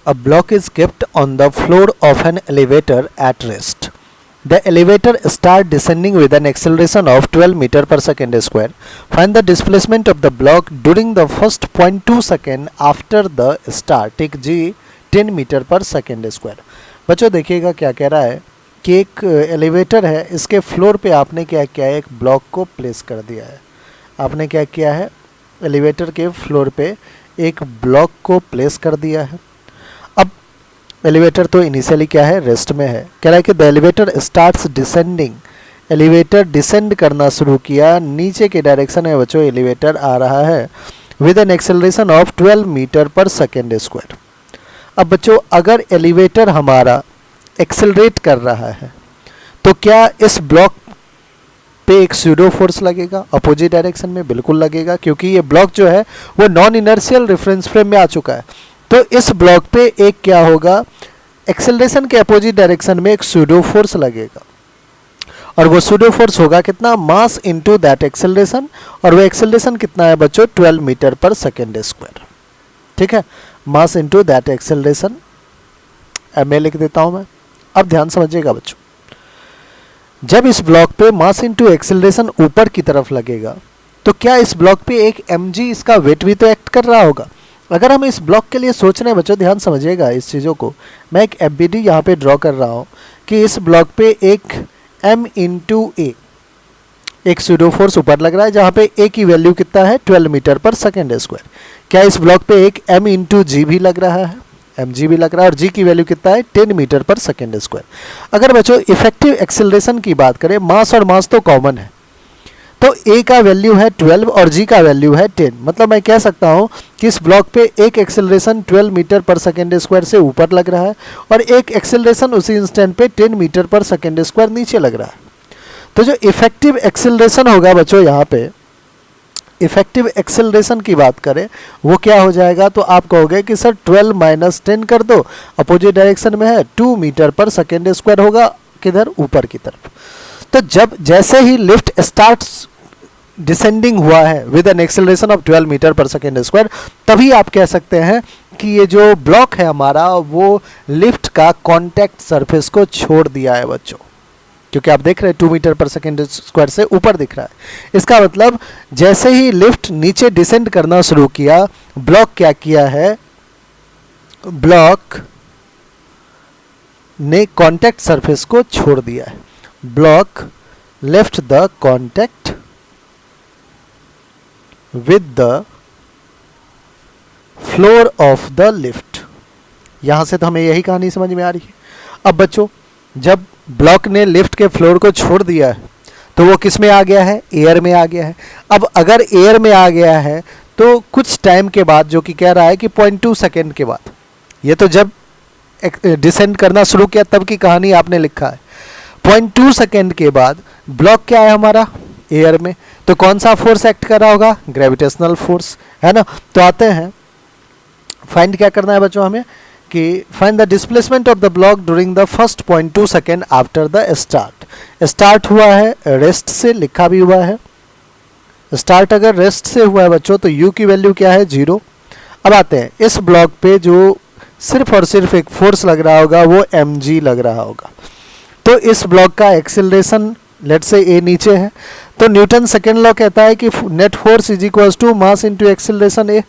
A block is kept on the floor of an elevator at rest. The elevator starts descending with an acceleration of 12 meter per second square. Find the displacement of the block during the first 0.2 second after the start. Take g 10 metre per second square. बच्चों देखिएगा क्या कह रहा है कि एक elevator है, इसके फ्लोर पे आपने क्या किया है, एक ब्लॉक को प्लेस कर दिया है. आपने क्या किया है, एलिवेटर के फ्लोर पे एक ब्लॉक को प्लेस कर दिया है. अब एलिवेटर तो इनिशियली क्या है, रेस्ट में है. कह रहा है कि the elevator starts descending. Elevator descend करना शुरू किया, नीचे के डायरेक्शन में बच्चों एलिवेटर आ रहा है with an acceleration of 12 metre per second square. अब बच्चों अगर एलिवेटर हमारा एक्सेलरेट कर रहा है तो क्या इस ब्लॉक पे एक स्यूडो फोर्स लगेगा अपोजिट डायरेक्शन में? बिल्कुल लगेगा, क्योंकि ये ब्लॉक जो है वो नॉन इनर्शियल रेफरेंस फ्रेम में आ चुका है. तो इस ब्लॉक पे एक क्या होगा, एक्सेलरेशन के अपोजिट डायरेक्शन में एक स्यूडो फोर्स लगेगा. और वो स्यूडो फोर्स होगा कितना, मास इनटू दैट एक्सेलरेशन. और वो एक्सेलरेशन कितना है बच्चों, 12 मीटर पर सेकेंड स्क्वायर. ठीक है, mass into that acceleration M लिख देता हूं मैं. अब ध्यान समझिएगा बच्चों, जब इस ब्लॉक पे मास इनटू एक्सेलरेशन ऊपर की तरफ लगेगा तो क्या इस ब्लॉक पे एक mg इसका वेट भी तो एक्ट कर रहा होगा. अगर हम इस ब्लॉक के लिए सोच रहे हैं बच्चों, ध्यान समझिएगा इस चीज़ों को. मैं एक FBD यहाँ पे ड्रॉ कर रहा हूँ कि इस ब्लॉक पे एक m इंटू ए एक स्यूडो फोर्स ऊपर लग रहा है, जहाँ पे a की वैल्यू कितना है, 12 मीटर पर सेकेंड स्क्वायर. क्या इस ब्लॉक पे एक m इंटू जी भी लग रहा है, mg भी लग रहा है, और g की वैल्यू कितना है, 10 मीटर पर सेकेंड स्क्वायर. अगर बच्चों इफेक्टिव एक्सेलरेशन की बात करें, मास और मास तो कॉमन है, तो a का वैल्यू है 12 और g का वैल्यू है 10. मतलब मैं कह सकता हूं कि इस ब्लॉक पे एक acceleration 12 metre per second square से ऊपर लग रहा है और एक एक्सेलरेशन उसी इंस्टेंट पे 10 मीटर पर सेकेंड स्क्वायर नीचे लग रहा है. तो जो इफेक्टिव एक्सेलरेशन होगा बच्चों, यहाँ पे इफेक्टिव एक्सेलरेशन की बात करें वो क्या हो जाएगा, तो आप कहोगे कि सर 12 माइनस 10 कर दो, अपोजिट डायरेक्शन में है, 2 मीटर पर सेकेंड स्क्वायर होगा, किधर, ऊपर की तरफ. तो जब जैसे ही लिफ्ट स्टार्ट्स डिसेंडिंग हुआ है with an acceleration of 12 metre per second square, तभी आप कह सकते हैं कि ये जो ब्लॉक है हमारा वो लिफ्ट का कॉन्टैक्ट सरफेस को छोड़ दिया है बच्चों, क्योंकि आप देख रहे हैं 2 मीटर पर सेकेंड स्क्वायर से ऊपर दिख रहा है. इसका मतलब जैसे ही लिफ्ट नीचे डिसेंड करना शुरू किया, ब्लॉक क्या किया है, ब्लॉक ने कॉन्टैक्ट सरफेस को छोड़ दिया है. Block left the contact with the floor of the lift. यहां से तो हमें यही कहानी समझ में आ रही है. अब बच्चों जब ब्लॉक ने लिफ्ट के फ्लोर को छोड़ दिया है तो वो किस में आ गया है, एयर में आ गया है. अब अगर एयर में आ गया है तो कुछ टाइम के बाद, जो कि कह रहा है कि 0.2 सेकेंड के बाद, ये तो जब डिसेंड करना शुरू किया तब की कहानी आपने लिखा है, 0.2 सेकेंड के बाद ब्लॉक क्या है हमारा, एयर में. तो कौन सा फोर्स एक्ट कर रहा होगा, ग्रेविटेशनल फोर्स, है ना. तो आते हैं, फाइंड क्या करना है बच्चों हमें, कि find the displacement of the block during the first 0.2 second after the start. Start हुआ है रेस्ट से, लिखा भी हुआ है. स्टार्ट अगर रेस्ट से हुआ है बच्चों तो u की वैल्यू क्या है, 0. अब आते हैं, इस ब्लॉक पे जो सिर्फ और सिर्फ एक फोर्स लग रहा होगा वो mg लग रहा होगा. तो इस ब्लॉक का एक्सेलरेशन लेट से a नीचे है, तो न्यूटन सेकेंड लॉ कहता है कि net force is equals to mass into acceleration a.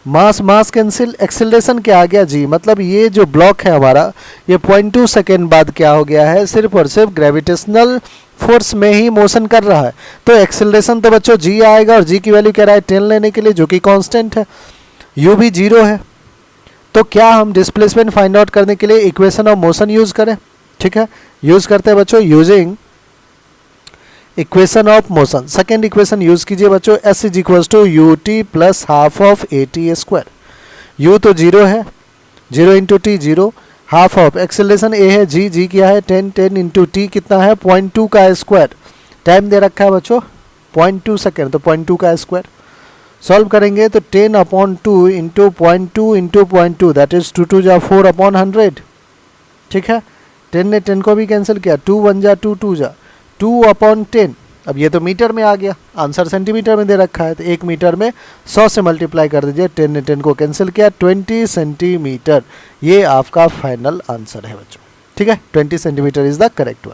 Mass mass cancel, acceleration क्या आ गया, g. मतलब ये जो ब्लॉक है हमारा, ये 0.2 सेकेंड बाद क्या हो गया है, सिर्फ और सिर्फ ग्रेविटेशनल फोर्स में ही मोशन कर रहा है. तो एक्सेलरेशन तो बच्चों g आएगा, और g की वैल्यू कह रहा है 10 लेने के लिए, जो कि कांस्टेंट है. u भी 0 है. तो क्या हम डिस्प्लेसमेंट फाइंड आउट करने के लिए इक्वेशन ऑफ मोशन यूज करें. ठीक है, यूज करते हैं बच्चों, using equation of motion. Second equation use कीजिए बच्चों, s is equals to U T plus half of A T square. u तो 0 है, 0 into T 0, half of acceleration a है, g क्या है 10 इंटू टी कितना है 0.2 का स्क्वायर. टाइम दे रखा है बच्चों 0.2 सेकेंड, तो 0.2 का स्क्वायर. सॉल्व करेंगे तो 10/2 इंटू 0.2 इंटू 0.2 दैट इज 2 2 जा 4/100. ठीक है, 10 ने 10 को भी कैंसिल किया, 2 1 जा 2 2 जा 2/10, अब ये तो मीटर में आ गया, आंसर सेंटीमीटर में दे रखा है, तो 1 मीटर में 100 से मल्टीप्लाई कर दीजिए, 10 ने 10 को कैंसिल किया, 20 सेंटीमीटर ये आपका फाइनल आंसर है बच्चों। ठीक है, 20 centimetre is the correct one.